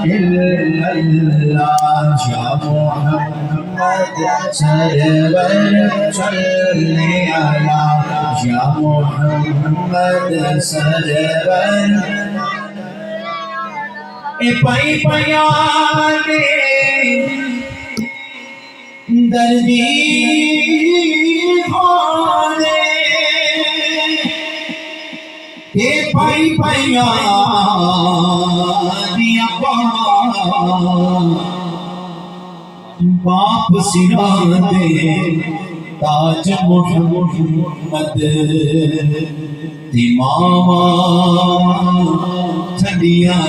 إلا الله يا محمد سرور صل على يا محمد سرور پائی پیانے دردی کھانے پائی پیانے باپ سرانے تاج محمد ماما چھڑیاں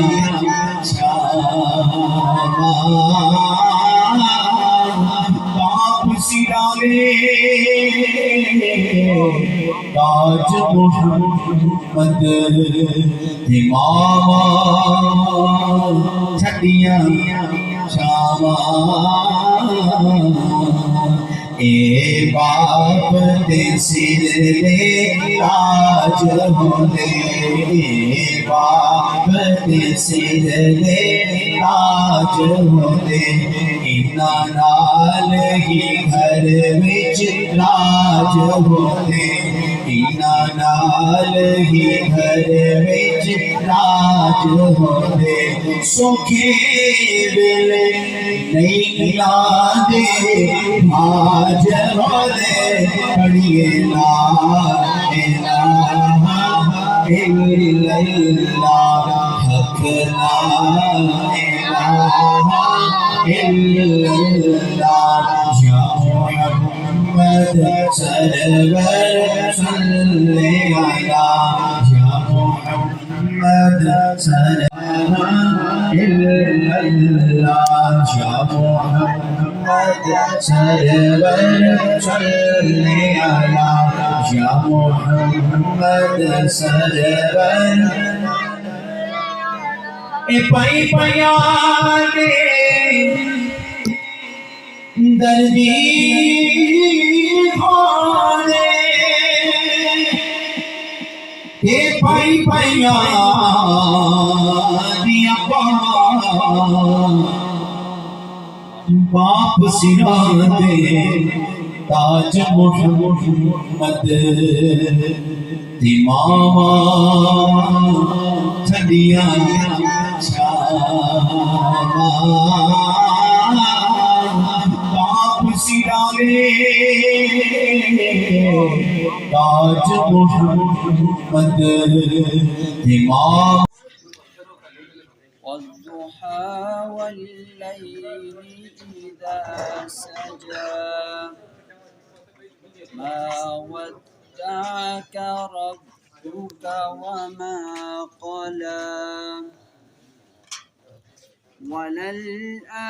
باپ سرانے تاج محمد ماما چھڑیاں اے باپ دے سر لے تاج ہوندے اے باپ دے سر لے تاج ہوندے انہاں نال ہی گھر وچ راج ہوندے انہاں نال ہی گھر وچ راج ہوندے سوکھے ویلے نہیں آدے آج ہوندے پڑھیے لا الہ الا اللہ حق لا الہ الا اللہ یا محمد سرور صل علی یا محمد سرور إلا الله يا محمد سرور صل على يا محمد سرور پائی پیانے دردی کھانے پائی پیانے باپ سرانے تاج محمد ماما چھڑیاں باپ سرانے تاج محمد ماما والضحى والليل إذا سجى ما ودعك ربك وما قلى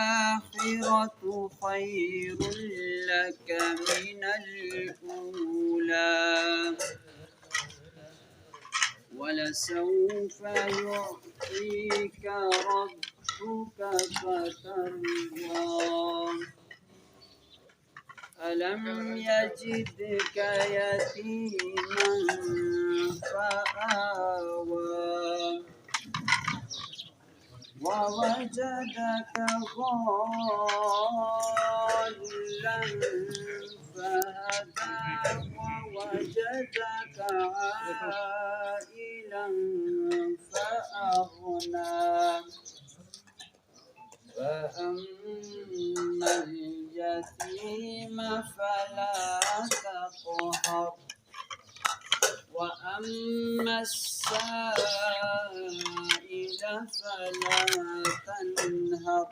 وللآخرة خير لك من الأولى ولسوف يعطيك ربك فترضى ألم يجدك يتيما فآوى ووجدك ضالا فهدى ووجدك عائلا فأغنى فأما اليتيم فلا تقهر وأما السائل فلا تنهر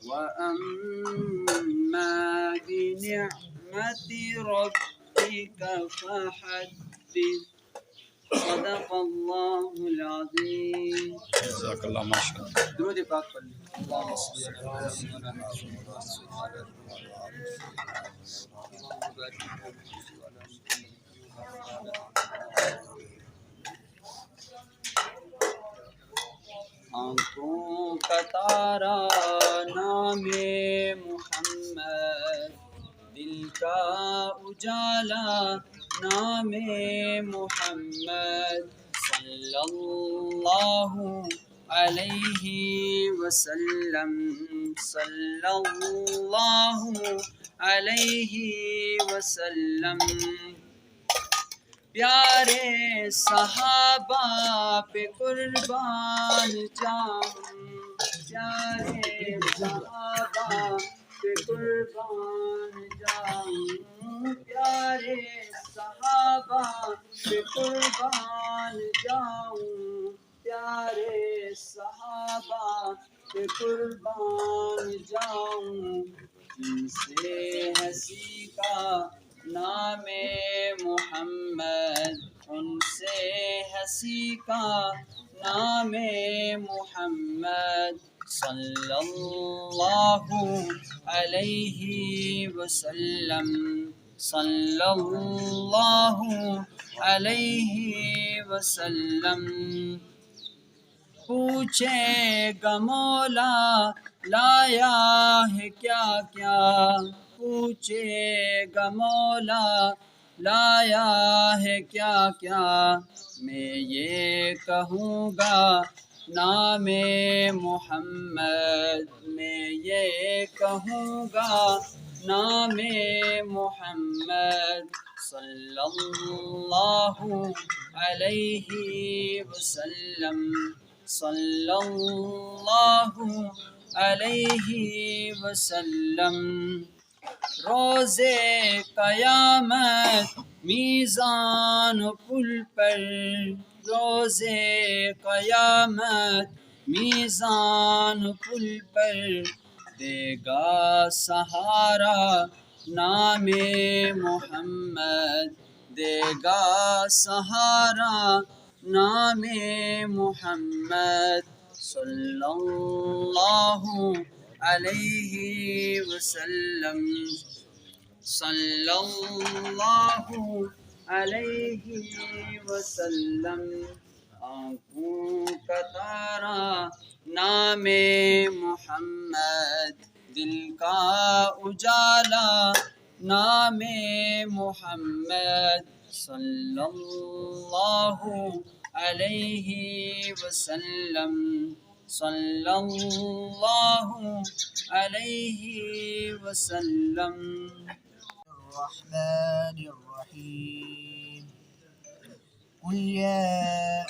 وأما بنعمة ربك فحدث صدق الله العظيم. جزاك الله ما شاء الله. درود پاک پڑھ لیں. اللهم صل على آنکھوں کا تارا نام محمد، دل کا اجالا نام محمد، صلی اللہ علیہ وسلم صلی اللہ علیہ وسلم پیارے صحابہ پہ قربان جاؤں پیارے صحابہ پہ قربان جاؤں پیارے صحابہ پہ قربان جاؤں پیارے صحابہ پہ قربان جاؤں جن سے ہنسی کا نام محمد ان سے ہنسی کا نام محمد صلی اللہ علیہ وسلم صلی اللہ علیہ وسلم پوچھے گا مولا لایا ہے کیا کیا پوچھے گا مولا لایا ہے کیا کیا میں یہ کہوں گا نام محمد میں یہ کہوں گا نام محمد صلی اللہ علیہ وسلم صلی اللہ علیہ وسلم روز قیامت میزان پل پر روز قیامت میزان پل پر دے گا سہارا نام محمد دے گا سہارا نام محمد صلی اللہ علیہ وسلم صلی اللہ علیہ وسلم آنکھوں کا تارا نام محمد دل کا اجالا نام محمد صلی اللہ علیہ وسلم صلی اللہ علیہ وسلم الرحمن الرحيم قل يا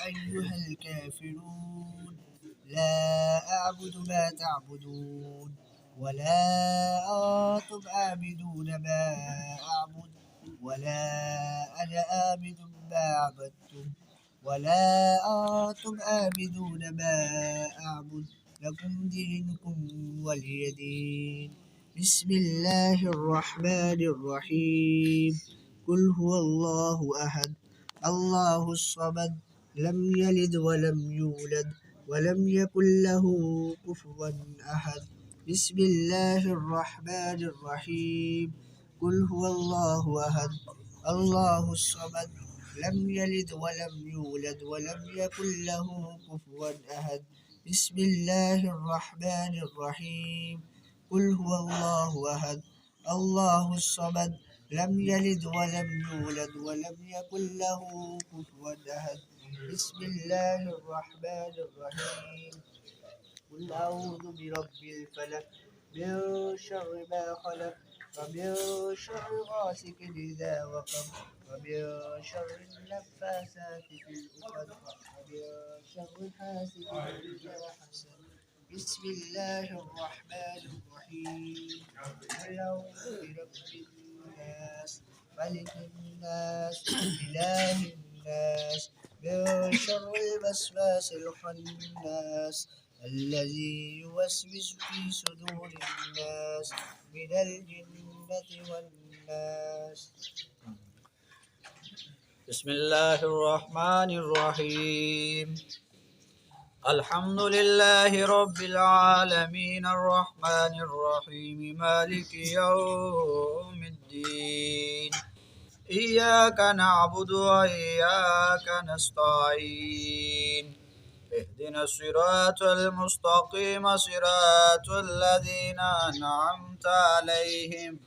أيها الكافرون لا أعبد ما تعبدون ولا أنتم عابدون ما أعبد ولا أنا عابد ما عبدتم ولا أنتم عابدون ما أعبد لكم دينكم ولي دين بسم الله الرحمن الرحيم قل هو الله أحد الله الصمد لم يلد ولم يولد ولم يكن له كفوا أحد بسم الله الرحمن الرحيم قل هو الله أحد الله الصمد لم يلد ولم يولد ولم يكن له كفوا أحد بسم الله الرحمن الرحيم قل هو الله أحد الله الصمد لم يلد ولم يولد ولم يكن له كفوا أحد بسم الله الرحمن الرحيم قل أعوذ برب الفلق من شر ما خلق ومن شر غاسق إذا وقب ومن شر النفاثات في العقد ومن شر حاسد إذا حسد بسم الله الرحمن الرحيم قل أعوذ برب الناس ملك الناس إله الناس من شر الوسواس الخناس الذي يوسوس في صدور الناس من الجنة والناس بسم الله الرحمن الرحيم الحمد لله رب العالمين الرحمن الرحيم مالك يوم الدين إياك نعبد وإياك نستعين اهدنا الصراط المستقيم صراط الذين أنعمت عليهم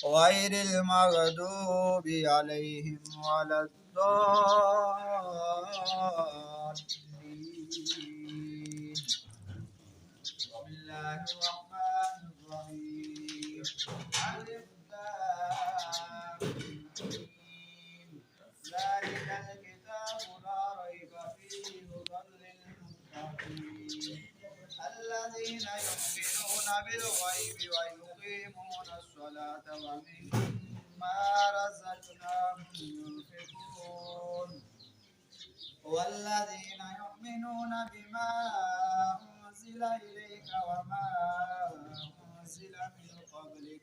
غير المغضوب عليهم ولا الضالين الله الرحمن الرحيم ألف لام ميم ذلك الكتاب لا ريب فيه هدى للمتقين الذين يؤمنون بالغيب ويقيمون الصلاة ومما رزقناهم ينفقون والذين يؤمنون بما أنزل إليك وما أنزل من قبلك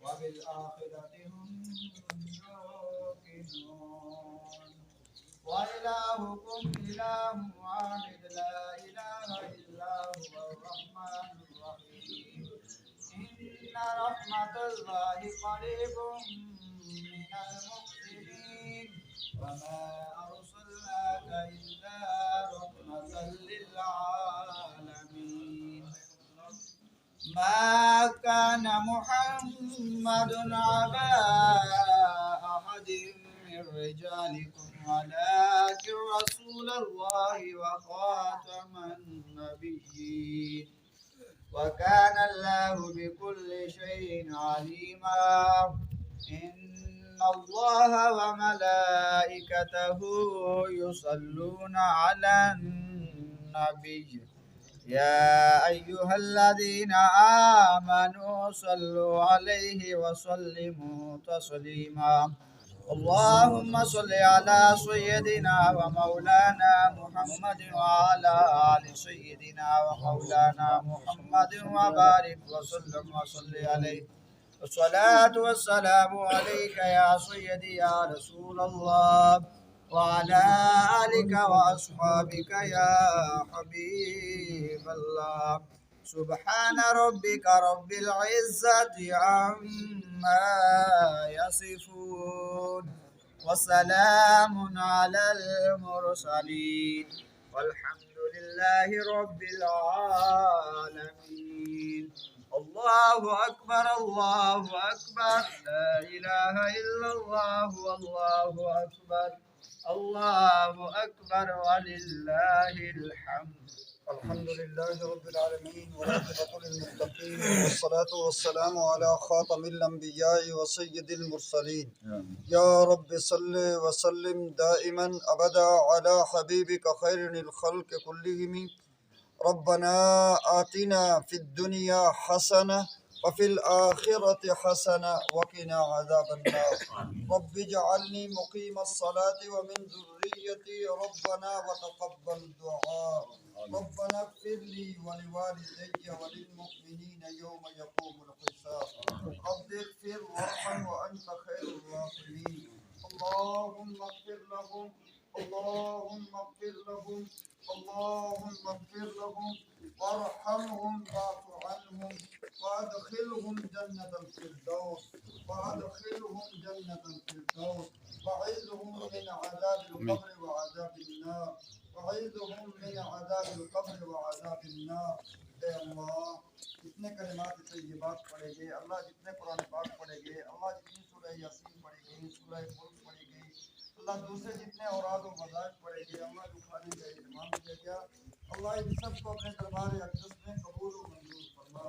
وبالآخرة هم يوقنون وإلهكم إله واحد لا إله إلا هو الرحمن الرحيم إن رحمة الله قريب من المحسنين وما أرسلناك إلا رحمة للعالمين ما كان محمد أبا أحد من رجالكم ولكن رسول الله وخاتم النبيين وكان الله بكل شيء عليما إن الله وملائكته يصلون على النبي يا أيها الذين آمنوا صلوا عليه وسلموا تسليما اللهم صل على سيدنا ومولانا محمد وعلى آل سيدنا ومولانا محمد وبارك وسلم وصل عليه الصلاة والسلام عليك يا سيدي يا رسول الله وعلى آلك وأصحابك يا حبيب الله سبحان ربك رب العزة عما يصفون وسلام على المرسلين والحمد لله رب العالمين الله أكبر الله أكبر لا إله إلا الله والله أكبر الله أكبر ولله الحمد الحمد لله رب العالمين والعاقبة للمتقين والصلاة والسلام على خاتم الأنبياء وسيد المرسلين يا رب صل وسلم دائما أبدا على حبيبك خير الخلق كلهم ربنا آتنا في الدنيا حسنة وفي الآخرة حسنة وقنا عذاب النار رب اجعلني مقيم الصلاة ومن ذريتي ربنا وتقبل دعاء ربنا اغفر لي ولوالدي وللمؤمنين يوم يقوم الحساب رب اغفر وارحم وأنت خير الراحمين اللهم اغفر لهم اللهم اغفر لهم اللهم اغفر لهم وارحمهم واعف عنهم وادخلهم جنة الفردوس وعيذهم من عذاب القبر وعذاب النار اے اللہ جتنے کلمات طیبات پڑھے گئے اللہ جتنے قرآن پاک پڑھے گئے اللہ جتنی سورہ یاسین پڑھی گئی سورہ ملک پڑھی گئی اللہ دوسرے جتنے اوراد و وظائف پڑھے گئے اللہ جو کھانے کا اہتمام کیا گیا اللہ ان سب کو اپنے دربار اقدس میں قبول و منظور فرما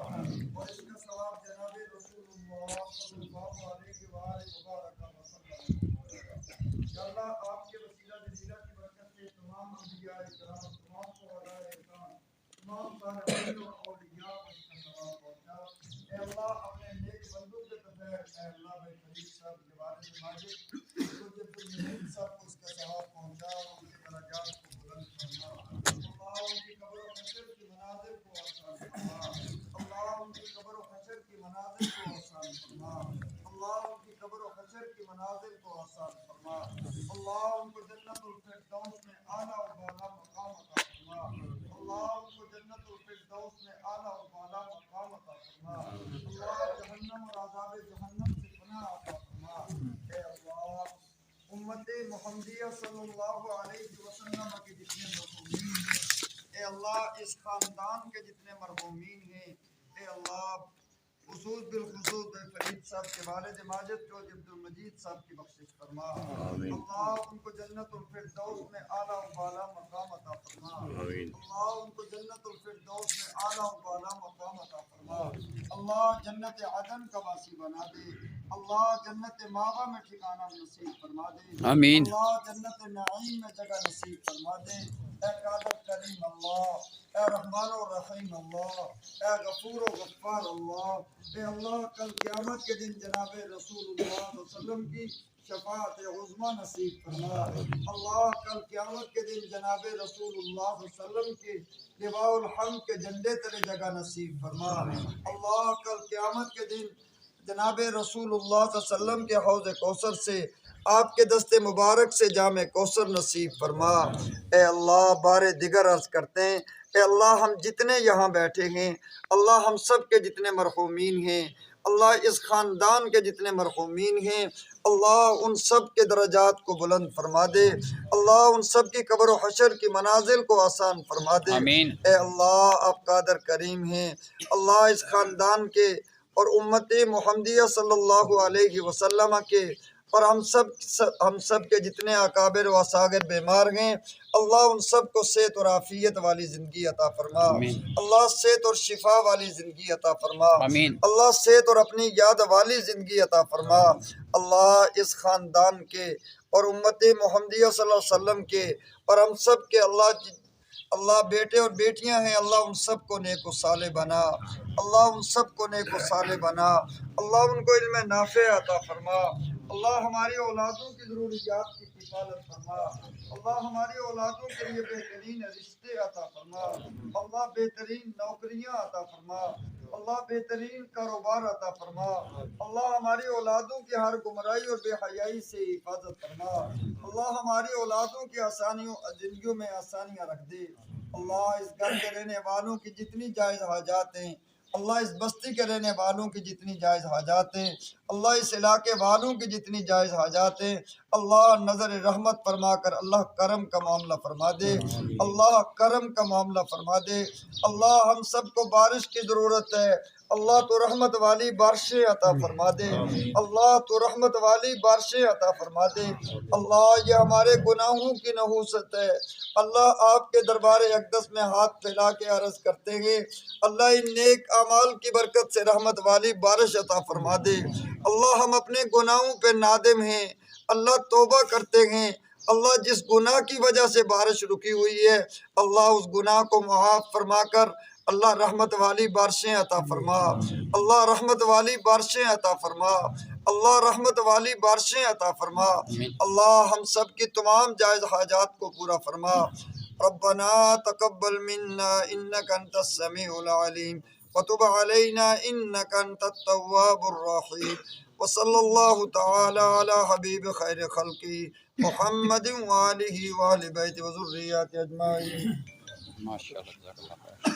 اور اس کا ثواب جناب رسول اللہ صلی اللہ علیہ وآلہ وبارک وسلم یا اللہ آپ کے وسیلہ جلیلہ کی برکت سے تمام انبیاء کرام تمام شہداء اکرام تمام صالحین اور اولیاء کو اس کا ثواب پہنچا اے اللہ اپنے نیک بندوں کے تفیر اے اللہ بھائی فرید صاحب کے والد ماجد سب کو اس کا ثواب پہنچا اور ان کے درجات کو بلند فرما اللہ ان کی قبر و حشر کی مناظر کو آسان فرما اللہ ان کی قبر و حشر کی مناظر کو آسان فرما اللہ ان کی قبر و حشر کی مناظر کو آسان فرما اللہ ان کو جنت الفردوس میں اعلیٰ و بالا مقام عطا فرما اللہ ان کو جنت الفردوس میں اعلیٰ و بالا مقام عطا فرما اللہ جہنم اور عذاب جہنم سے پناہ عطا فرما اے اللہ امت محمدیہ صلی اللہ علیہ وسلم کے جتنے مرحومین ہیں اے اللہ اس خاندان کے جتنے مرحومین ہیں اے اللہ خصوص بالخصوص بے فرید صاحب کے والد ماجد کو عبد المجید صاحب کی بخشش فرما اللہ ان کو جنت الفردوس میں اعلیٰ و بالا مقام عطا فرما اللہ ان کو جنت الفردوس میں اعلیٰ و بالا مقام عطا فرما اللہ جنت عدن کا واسی بنا دے اللہ جنت ماوا میں ٹھکانہ نصیب فرما دے آمین۔ اللہ جنت نعیم میں جگہ نصیب فرما دے اے قادر کریم اللہ اے رحمان و رحیم اللہ اے غفور و غفار اللہ اے اللہ کل قیامت کے دن جناب رسول اللہ صلی اللہ علیہ وسلم کی شفاعت عظمیٰ نصیب فرما اللہ کل قیامت کے دن جناب رسول اللہ صلی اللہ علیہ وسلم کے لواء الحمد کے جھنڈے تلے جگہ نصیب فرما اللہ کل قیامت کے دن جناب رسول اللہ صلی اللہ علیہ وسلم کے حوض کوثر سے آپ کے دست مبارک سے جام کوثر نصیب فرما اے اللہ بار دیگر عرض کرتے ہیں اے اللہ ہم جتنے یہاں بیٹھے ہیں اللہ ہم سب کے جتنے مرحومین ہیں اللہ اس خاندان کے جتنے مرحومین ہیں اللہ ان سب کے درجات کو بلند فرما دے اللہ ان سب کی قبر و حشر کی منازل کو آسان فرما دے آمین۔ اے اللہ آپ قادر کریم ہیں اللہ اس خاندان کے اور امت محمدیہ صلی اللہ علیہ وسلم کے اور ہم سب کے جتنے اکابر و اصاغر بیمار ہیں اللہ ان سب کو صحت اور عافیت والی زندگی عطا فرما آمین۔ اللہ صحت اور شفا والی زندگی عطا فرما آمین۔ اللہ صحت اور اپنی یاد والی زندگی عطا فرما اللہ اس خاندان کے اور امت محمدیہ صلی اللہ علیہ وسلم کے اور ہم سب کے اللہ بیٹے اور بیٹیاں ہیں اللہ ان سب کو نیک و صالح بنا اللہ ان سب کو نیک و صالح بنا اللہ ان کو علم نافع عطا فرما اللہ ہماری اولادوں کی ضروریات کی کفالت فرما اللہ ہماری اولادوں کے لیے بہترین رشتے عطا فرما اللہ بہترین نوکریاں عطا فرما اللہ بہترین کاروبار عطا فرما اللہ ہماری اولادوں کی ہر گمراہی اور بے حیائی سے حفاظت فرما اللہ ہماری اولادوں کی زندگیوں میں آسانیاں رکھ دے اللہ اس گھر کے رہنے والوں کی جتنی جائز حاجات ہیں اللہ اس بستی کے رہنے والوں کی جتنی جائز حاجات ہیں اللہ اس علاقے والوں کی جتنی جائز حاجات ہیں اللہ نظر رحمت فرما کر اللہ کرم کا معاملہ فرما دے اللہ کرم کا معاملہ فرما دے اللہ ہم سب کو بارش کی ضرورت ہے اللہ تو رحمت والی بارشیں عطا فرما دے اللہ تو رحمت والی بارشیں عطا فرما دے اللہ یہ ہمارے گناہوں کی نحوست ہے اللہ آپ کے دربار اقدس میں ہاتھ پھیلا کے عرض کرتے ہیں اللہ ان نیک اعمال کی برکت سے رحمت والی بارش عطا فرما دے اللہ ہم اپنے گناہوں پہ نادم ہیں اللہ توبہ کرتے ہیں اللہ جس گناہ کی وجہ سے بارش رکی ہوئی ہے اللہ اس گناہ کو معاف فرما کر اللہ رحمت والی بارشیں عطا فرما اللہ رحمت والی بارشیں عطا فرما اللہ رحمت والی بارشیں عطا فرما اللہ ہم سب کی تمام جائز حاجات کو پورا فرما ربنا تقبل منا انك انت السميع العليم وتب علينا انك انت التواب الرحيم وصلى الله تعالى على حبيب خير خلقه محمد وآله وآل بيته وذرياته اجمعين ماشاء اللہ، جزاک اللہ خیر۔